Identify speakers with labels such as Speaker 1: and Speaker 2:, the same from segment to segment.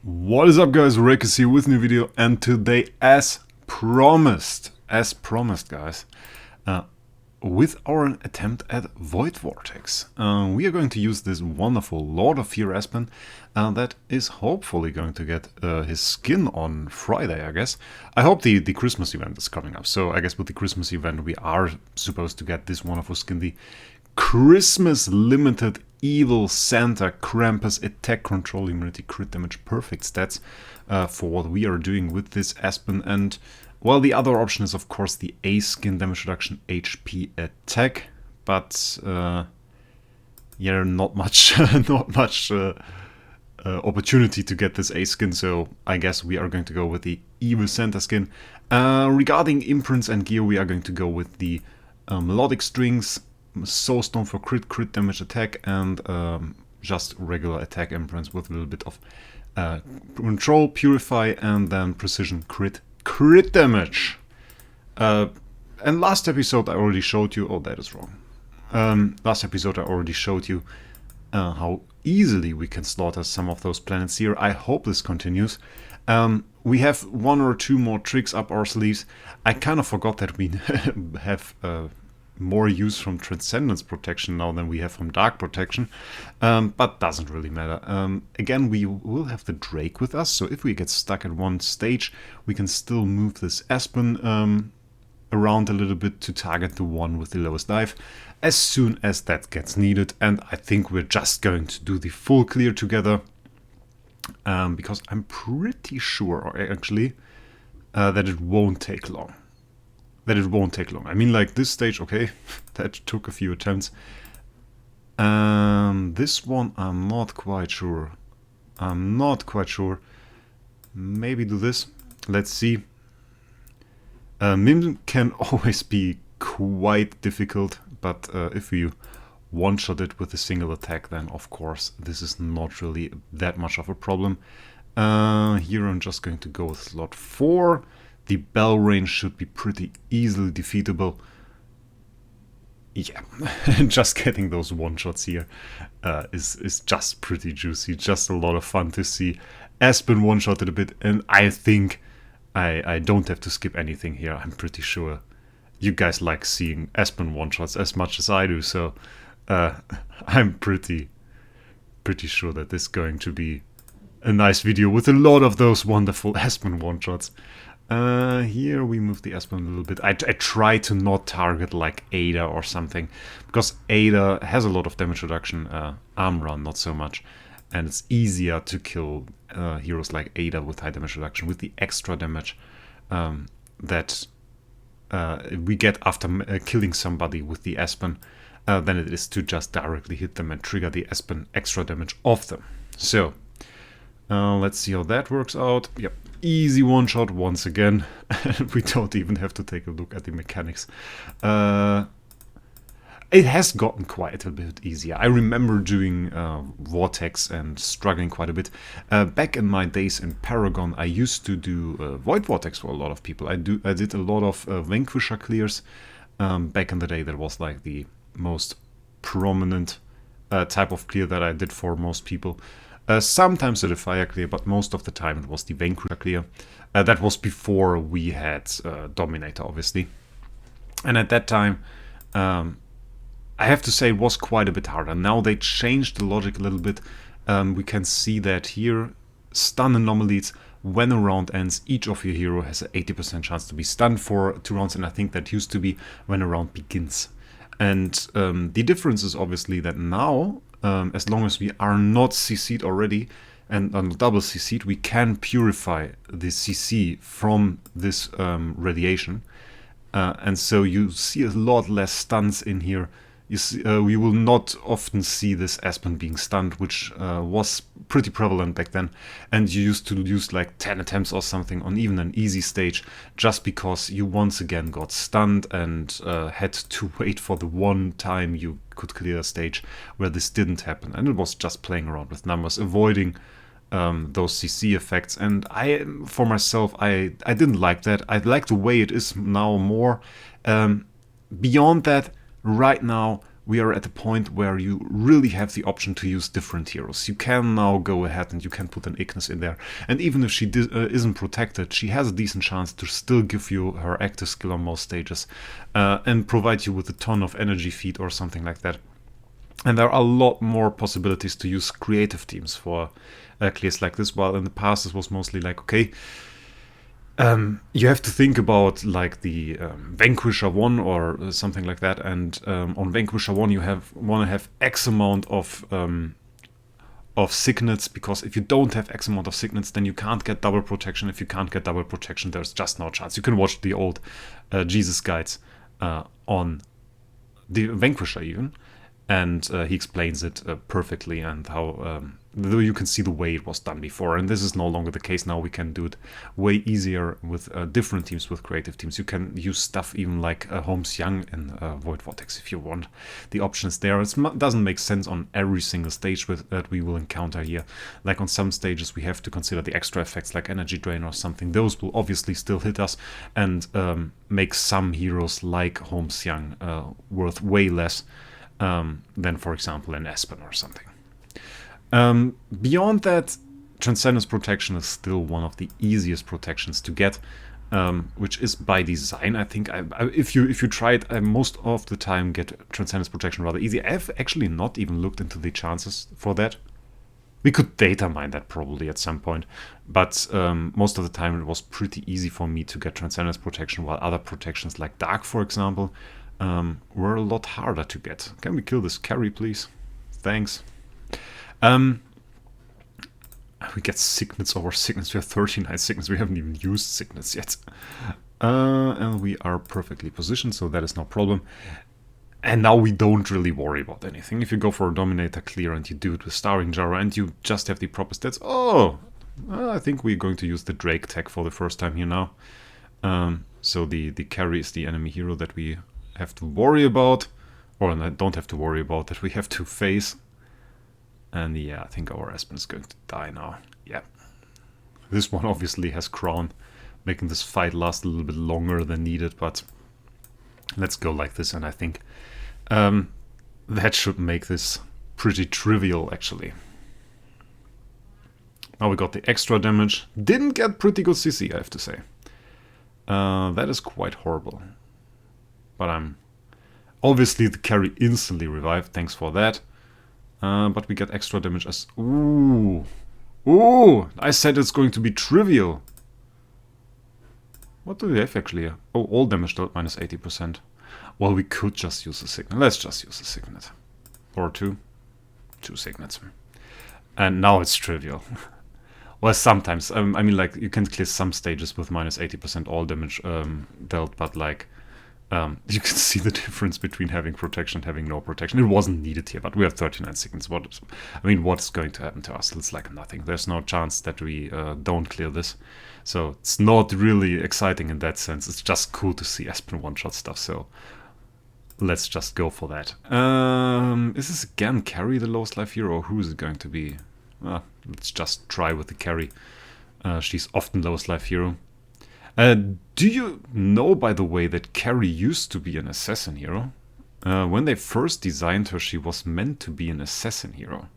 Speaker 1: What is up, guys? Wraec is here with a new video, and today, as promised, guys, with our attempt at Void Vortex, we are going to use this wonderful Lord of Fear Aspen that is hopefully going to get his skin on Friday, I guess. I hope the Christmas event is coming up, so I guess with the Christmas event we are supposed to get this wonderful skin, the Christmas limited Evil Santa Krampus attack control immunity crit damage perfect stats for what we are doing with this Aspen. And well, the other option is of course the A skin damage reduction HP attack, but yeah, not much opportunity to get this A skin, so I guess we are going to go with the Evil Santa skin. Regarding imprints and gear, we are going to go with the melodic strings, Soulstone for crit damage attack, and just regular attack imprints with a little bit of control, purify, and then precision crit damage. And last episode I already showed you, oh, that is wrong. Last episode I already showed you how easily we can slaughter some of those planets here. I hope this continues. We have one or two more tricks up our sleeves. I kind of forgot that we have more use from Transcendence protection now than we have from Dark protection, but doesn't really matter. Again, we will have the Drake with us, so if we get stuck at one stage, we can still move this Aspen around a little bit to target the one with the lowest dive as soon as that gets needed. And I think we're just going to do the full clear together, because I'm pretty sure, actually, that it won't take long. I mean, like this stage, okay, that took a few attempts. This one, I'm not quite sure. Maybe do this. Let's see. Mim can always be quite difficult, but if you one-shot it with a single attack, then of course this is not really that much of a problem. Here I'm just going to go with slot 4. The bell range should be pretty easily defeatable. Yeah, just getting those one-shots here is just pretty juicy. Just a lot of fun to see. Aspen one-shotted a bit, and I think I don't have to skip anything here. I'm pretty sure you guys like seeing Aspen one-shots as much as I do, so I'm pretty sure that this is going to be a nice video with a lot of those wonderful Aspen one-shots. Here we move the Aspen a little bit. I try to not target like Ada or something, because Ada has a lot of damage reduction, Amra not so much, and it's easier to kill heroes like Ada with high damage reduction, with the extra damage that we get after killing somebody with the Aspen, than it is to just directly hit them and trigger the Aspen extra damage off them. So let's see how that works out. Yep. Easy one-shot once again. We don't even have to take a look at the mechanics. It has gotten quite a bit easier. I remember doing Vortex and struggling quite a bit. Back in my days in Paragon, I used to do Void Vortex for a lot of people. I did a lot of Vanquisher clears. Back in the day, that was like the most prominent type of clear that I did for most people. Sometimes the Defier clear, but most of the time it was the Vanquisher clear. That was before we had Dominator, obviously. And at that time, I have to say it was quite a bit harder. Now they changed the logic a little bit. We can see that here, stun anomalies, when a round ends, each of your hero has an 80% chance to be stunned for 2 rounds, and I think that used to be when a round begins. And the difference is obviously that now, as long as we are not CC'd already and on double CC'd, we can purify the CC from this radiation. And so you see a lot less stuns in here. You see, we will not often see this Aspen being stunned, which was pretty prevalent back then. And you used to use like 10 attempts or something on even an easy stage, just because you once again got stunned and had to wait for the one time you could clear a stage where this didn't happen. And it was just playing around with numbers, avoiding those CC effects. And for myself, I didn't like that. I like the way it is now more. Beyond that, right now we are at the point where you really have the option to use different heroes. You can now go ahead and you can put an Ignis in there. And even if she isn't protected, she has a decent chance to still give you her active skill on most stages and provide you with a ton of energy feed or something like that. And there are a lot more possibilities to use creative teams for clears like this, while in the past this was mostly like, okay, you have to think about like the Vanquisher 1 or something like that, and on Vanquisher 1 you want to have X amount of signets, because if you don't have X amount of signets, then you can't get double protection. If you can't get double protection, there's just no chance. You can watch the old Jesus guides on the Vanquisher even, and he explains it perfectly, and how you can see the way it was done before, and this is no longer the case now. We can do it way easier with different teams, with creative teams. You can use stuff even like Holmes Young in Void Vortex if you want. The options there. It doesn't make sense on every single stage that we will encounter here. Like on some stages we have to consider the extra effects like Energy Drain or something. Those will obviously still hit us and make some heroes like Holmes Young worth way less than, for example, an Aspen or something. Beyond that, Transcendence Protection is still one of the easiest protections to get, which is by design. I think if you try it, I most of the time get Transcendence Protection rather easy. I've actually not even looked into the chances for that. We could data mine that probably at some point, but most of the time it was pretty easy for me to get Transcendence Protection, while other protections like Dark, for example, were a lot harder to get. Can we kill this carry, please? Thanks. We get signets over signets. We have 39 signets. We haven't even used signets yet. And we are perfectly positioned, so that is no problem. And now we don't really worry about anything. If you go for a Dominator clear and you do it with Starring Jar and you just have the proper stats. Oh, I think we're going to use the Drake tech for the first time here now. So the carry is the enemy hero that we have to worry about. Or don't have to worry about, that we have to face. And yeah, I think our Aspen is going to die now. Yeah. This one obviously has Crown, making this fight last a little bit longer than needed, but let's go like this, and I think that should make this pretty trivial, actually. Now we got the extra damage. Didn't get pretty good CC, I have to say. That is quite horrible. But I'm... Obviously the carry instantly revived, thanks for that. But we get extra damage as... Ooh! Ooh! I said it's going to be trivial! What do we have actually here? Oh, all damage dealt minus 80%. Well, we could just use a Signet. Let's just use a Signet. Or two. Two Signets. And now it's trivial. Well, sometimes. I mean, like, you can clear some stages with minus 80% all damage dealt, but like... you can see the difference between having protection and having no protection. It wasn't needed here, but we have 39 seconds. What's going to happen to us? It's like nothing. There's no chance that we don't clear this. So it's not really exciting in that sense. It's just cool to see Aspen one-shot stuff, so let's just go for that. Is this again carry the lowest life hero, or who is it going to be? Let's just try with the carry. She's often lowest life hero. Do you know, by the way, that Carrie used to be an assassin hero? When they first designed her, she was meant to be an assassin hero,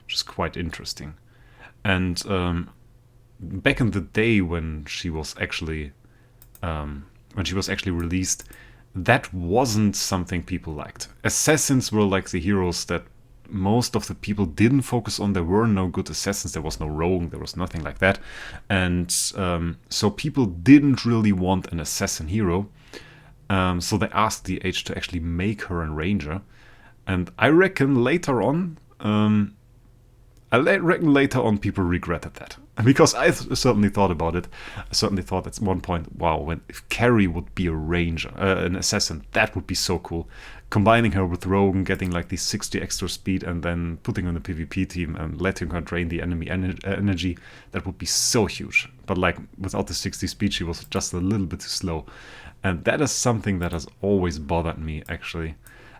Speaker 1: which is quite interesting. And back in the day when she was actually released, that wasn't something people liked. Assassins were like the heroes that most of the people didn't focus on. There were no good assassins, there was no rogue, there was nothing like that. And so people didn't really want an assassin hero. So they asked the Age to actually make her a ranger. And I reckon later on, people regretted that. Because I certainly thought about it. I certainly thought at one point, wow, if Carrie would be a ranger, an assassin, that would be so cool. Combining her with Rogue and getting like the 60 extra speed and then putting her on the PvP team and letting her drain the enemy energy, that would be so huge. But like without the 60 speed, she was just a little bit too slow. And that is something that has always bothered me, actually.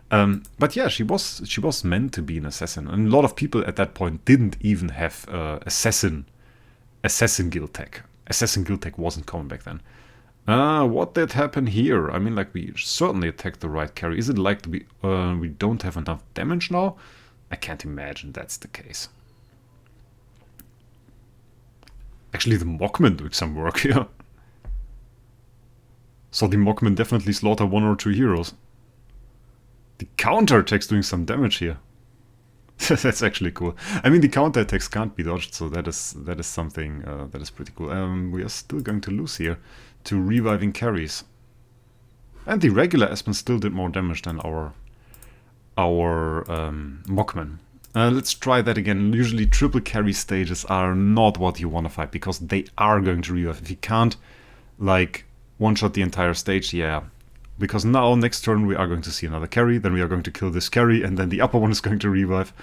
Speaker 1: But yeah, she was meant to be an assassin. And a lot of people at that point didn't even have assassin guild tech. Assassin guild tech wasn't common back then. What did happen here? I mean, like, we certainly attacked the right carry. Is it like we don't have enough damage now? I can't imagine that's the case. Actually, the Mockman did some work here. So the Mockman definitely slaughter 1 or 2 heroes. The counterattack's doing some damage here. That's actually cool. I mean, the counterattacks can't be dodged, so that is something that is pretty cool. We are still going to lose here to reviving carries. And the regular Aspen still did more damage than our Mockman. Let's try that again. Usually triple carry stages are not what you want to fight, because they are going to revive. If you can't, like, one-shot the entire stage, yeah. Because now, next turn, we are going to see another carry, then we are going to kill this carry, and then the upper one is going to revive,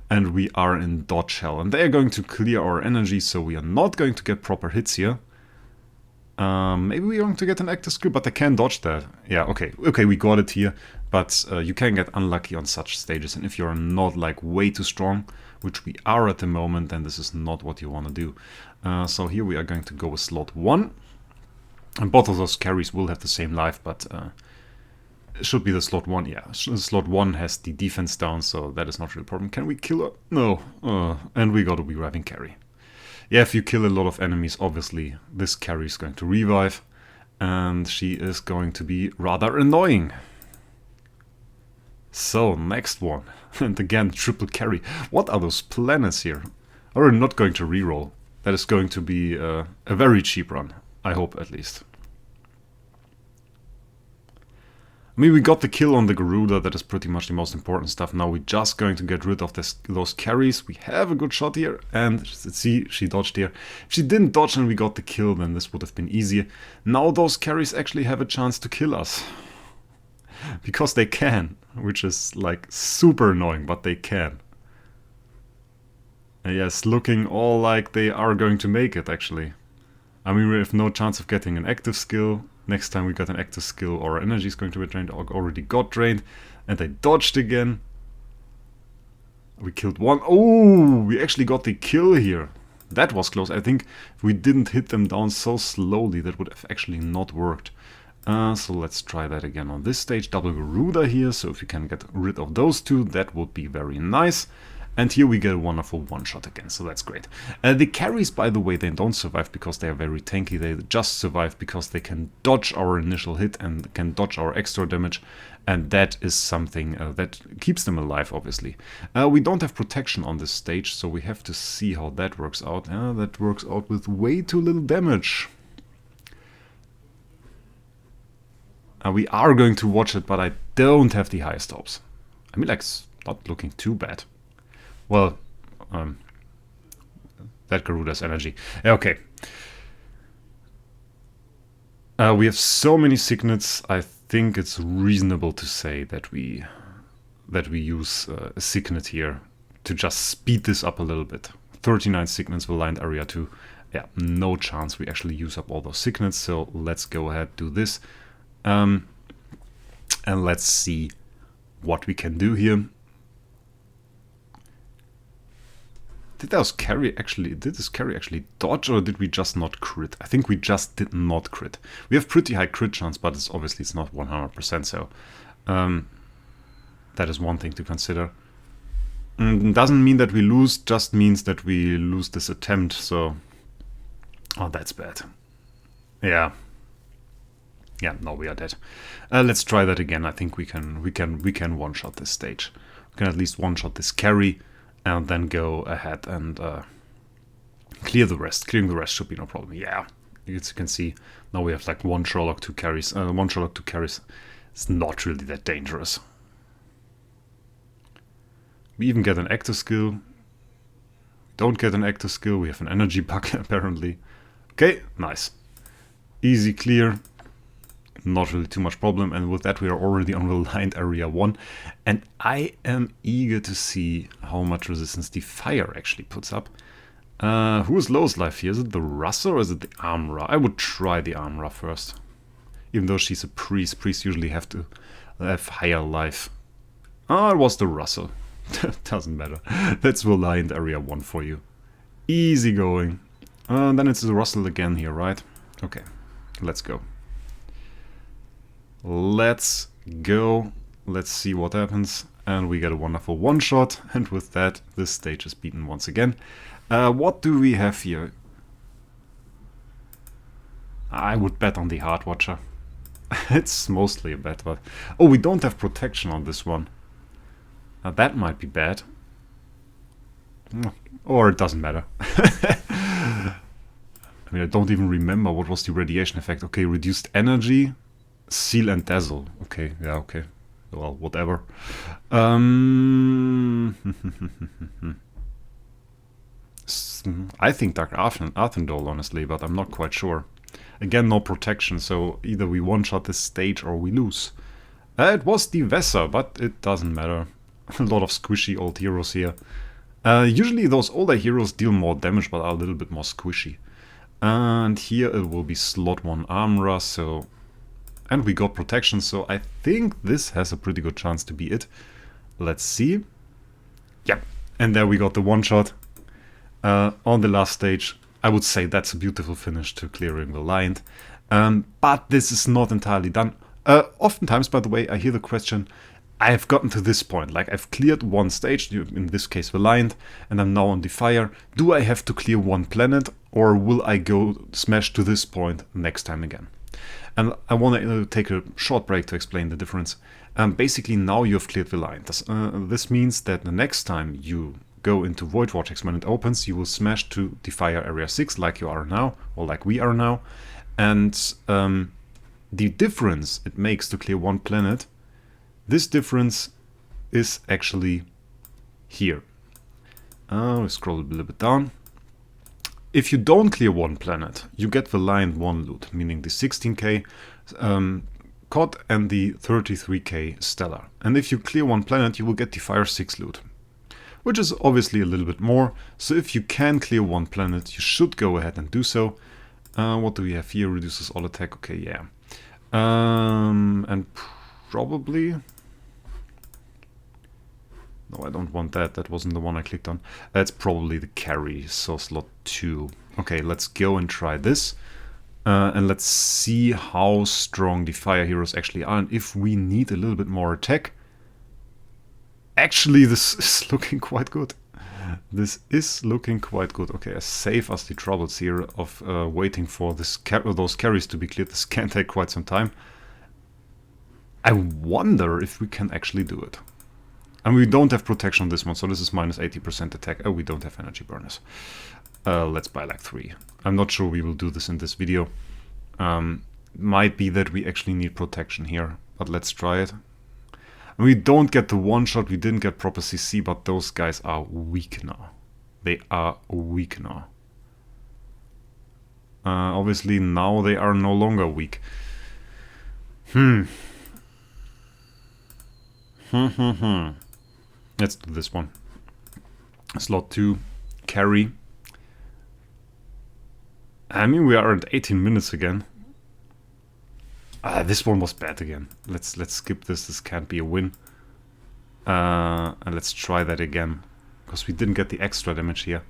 Speaker 1: and we are in dodge hell. And they are going to clear our energy, so we are not going to get proper hits here. Maybe we're going to get an active skill, but I can dodge that. Yeah, okay, we got it here, but you can get unlucky on such stages, and if you're not, like, way too strong, which we are at the moment, then this is not what you want to do. So here we are going to go with slot 1, and both of those carries will have the same life, but it should be the slot 1, yeah. Slot 1 has the defense down, so that is not really a problem. Can we kill her? No, and we got a reviving carry. Yeah, if you kill a lot of enemies, obviously this carry is going to revive, and she is going to be rather annoying. So, next one. And again, triple carry. What are those planets here? We're not going to reroll. That is going to be a very cheap run. I hope, at least. I mean, we got the kill on the Garuda, that is pretty much the most important stuff. Now we're just going to get rid of those carries. We have a good shot here, and see, she dodged here. If she didn't dodge and we got the kill, then this would have been easier. Now those carries actually have a chance to kill us. Because they can, which is, like, super annoying, but they can. And yes, looking all like they are going to make it, actually. I mean, we have no chance of getting an active skill. Next time we got an active skill, our energy is going to be drained. Already got drained. And they dodged again. We killed one. Oh, we actually got the kill here. That was close. I think if we didn't hit them down so slowly, that would have actually not worked. So let's try that again on this stage. Double Garuda here. So if we can get rid of those two, that would be very nice. And here we get a wonderful one-shot again, so that's great. The carries, by the way, they don't survive because they are very tanky. They just survive because they can dodge our initial hit and can dodge our extra damage. And that is something that keeps them alive, obviously. We don't have protection on this stage, so we have to see how that works out. That works out with way too little damage. We are going to watch it, but I don't have the highest hopes. I mean, like, it's not looking too bad. Well, that Garuda's energy. Okay. We have so many signets. I think it's reasonable to say that we use a signet here to just speed this up a little bit. 39 signets will land area 2. Yeah, no chance we actually use up all those signets. So let's go ahead, do this, and let's see what we can do here. Did this carry actually dodge, or did we just not crit? I think we just did not crit. We have pretty high crit chance, but it's not 100%, so that is one thing to consider. Doesn't mean that we lose, just means that we lose this attempt, so... Oh, that's bad. Yeah. Yeah, no, we are dead. Let's try that again. I think we can one-shot this stage. We can at least one-shot this carry, and then go ahead and clear the rest. Clearing the rest should be no problem. Yeah, as you can see, now we have like one Sherlock, 2 carries. One Sherlock, 2 carries. It's not really that dangerous. We even get an active skill. We don't get an active skill. We have an energy bug, apparently. Okay, nice. Easy clear. Not really too much problem, and with that we are already on reliant area 1, and I am eager to see how much resistance Defier actually puts up. Who is lowest life here? Is it the Rasa or is it the Armorer? I would try the Armorer first, even though she's a priest. Priests usually have to have higher life. It was the Rasa. Doesn't matter. That's reliant area 1 for you. Easy going. Then it's the Russell again here, right? Okay, let's go. Let's go. Let's see what happens. And we get a wonderful one-shot. And with that, this stage is beaten once again. What do we have here? I would bet on the Hard Watcher. It's mostly a bet, but... Oh, we don't have protection on this one. Now that might be bad. Or it doesn't matter. I mean, I don't even remember what was the radiation effect. Okay, reduced energy, seal and dazzle. Okay, yeah, okay. Well, whatever. I think Dark Arthendol, honestly, but I'm not quite sure. Again, no protection, so either we one-shot this stage or we lose. It was the Vesser, but it doesn't matter. A lot of squishy old heroes here. Usually those older heroes deal more damage, but are a little bit more squishy. And here it will be slot 1 Armorer, so... And we got protection, so I think this has a pretty good chance to be it. Let's see. Yep, and there we got the one-shot. On the last stage. I would say that's a beautiful finish to clearing Valiant. But this is not entirely done. Oftentimes, by the way, I hear the question, I have gotten to this point, like I've cleared one stage, in this case Valiant, and I'm now on Defier. Do I have to clear one planet, or will I go smash to this point next time again? And I want to take a short break to explain the difference. Basically, now you've cleared Valiant. This means that the next time you go into Void Vortex when it opens, you will smash to Defier Area 6 like you are now, or like we are now. And the difference it makes to clear one planet, this difference is actually here. We scroll a little bit down. If you don't clear one planet, you get Valiant 1 loot, meaning the 16k COD and the 33k Stellar. And if you clear one planet, you will get Defier 6 loot, which is obviously a little bit more. So if you can clear one planet, you should go ahead and do so. What do we have here? Reduces all attack. Okay, yeah. And probably... No, I don't want that. That wasn't the one I clicked on. That's probably the carry, so slot 2. Okay, let's go and try this. And let's see how strong the fire heroes actually are, and if we need a little bit more attack. Actually, this is looking quite good. This is looking quite good. Okay, save us the troubles here of waiting for this those carries to be cleared. This can take quite some time. I wonder if we can actually do it. And we don't have protection on this one, so this is minus 80% attack. Oh, we don't have energy burners. Let's buy like 3. I'm not sure we will do this in this video. Might be that we actually need protection here, but let's try it. And we don't get the one-shot, we didn't get proper CC, but those guys are weak now. They are weak now. Obviously now they are no longer weak. Let's do this one. Slot 2, carry. I mean, we are at 18 minutes again. This one was bad again. Let's skip this. This can't be a win. And let's try that again, because we didn't get the extra damage here.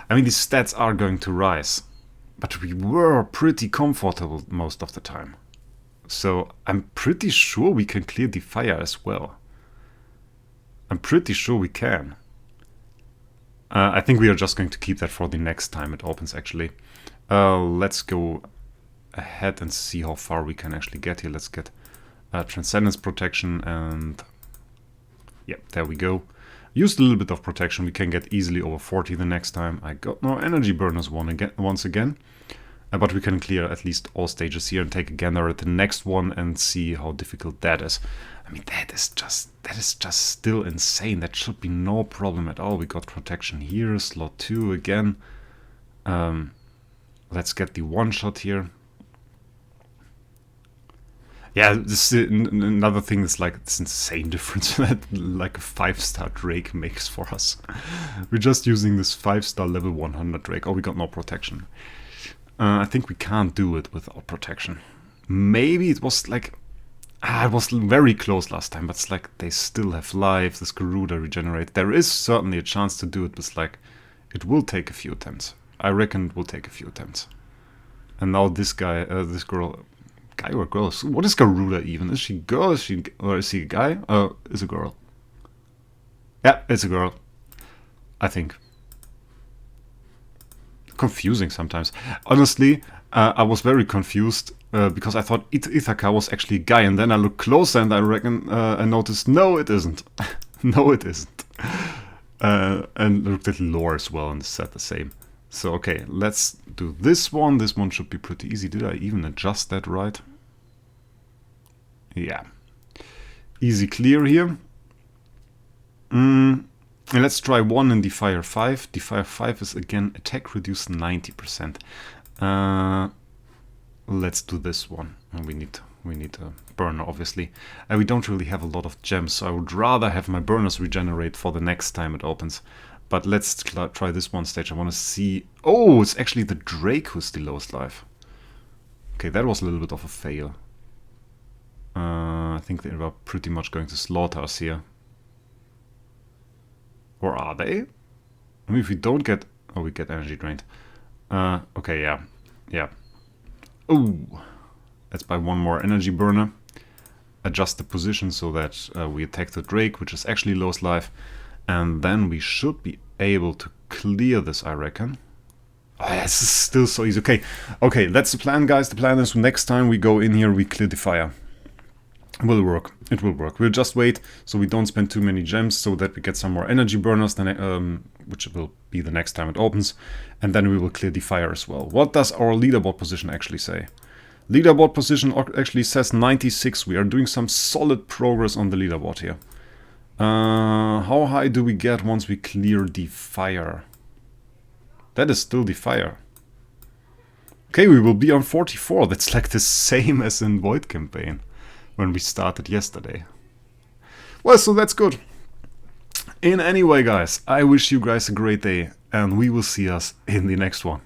Speaker 1: I mean, these stats are going to rise, but we were pretty comfortable most of the time. So I'm pretty sure we can clear the fire as well. I'm pretty sure we can. I think we are just going to keep that for the next time it opens, actually. Let's go ahead and see how far we can actually get here. Let's get Transcendence Protection, and... Yep, there we go. Used a little bit of protection. We can get easily over 40 the next time. I got no energy burners once again. But we can clear at least all stages here and take a gander at the next one and see how difficult that is. I mean, that is just still insane. That should be no problem at all. We got protection here, slot 2 again. Let's get the one-shot here. Yeah, this is another thing that's like this insane difference that like a 5-star Wraec makes for us. We're just using this 5-star level 100 Wraec. Oh, we got no protection. I think we can't do it without protection. Maybe it was like... it was very close last time, but it's like they still have life, this Garuda regenerate. There is certainly a chance to do it, but it's like... It will take a few attempts. I reckon it will take a few attempts. And now this guy, this girl guy or girl? What is Garuda even? Is she a girl? Or is he a guy? It's a girl. Yeah, it's a girl. I think. Confusing sometimes. Honestly, I was very confused because I thought Ithaca was actually a guy, and then I looked closer and I noticed no, it isn't. No, it isn't. And looked at lore as well and said the same. So okay, let's do this one. This one should be pretty easy. Did I even adjust that right? Yeah. Easy clear here. And let's try 1 in Defier 5. Defier 5 is again attack reduced 90%. Let's do this one. And we need a burner, obviously. We don't really have a lot of gems, so I would rather have my burners regenerate for the next time it opens. But let's try this one stage. I want to see... Oh, it's actually the Drake who's the lowest life. Okay, that was a little bit of a fail. I think they were pretty much going to slaughter us here. Or are they? I mean, if we don't get... Oh, we get energy drained. Okay, yeah. Yeah. Oh, let's buy one more energy burner. Adjust the position so that we attack the Drake, which is actually lowest life. And then we should be able to clear this, I reckon. Oh, yeah, this is still so easy. Okay, that's the plan, guys. The plan is next time we go in here, we clear Defier. It will work. It will work. We'll just wait so we don't spend too many gems so that we get some more energy burners, which will be the next time it opens. And then we will clear Defier as well. What does our leaderboard position actually say? Leaderboard position actually says 96. We are doing some solid progress on the leaderboard here. How high do we get once we clear Defier? That is still Defier. Okay, we will be on 44. That's like the same as in Void campaign when we started yesterday. Well, so that's good. In any way, guys, I wish you guys a great day, and we will see us in the next one.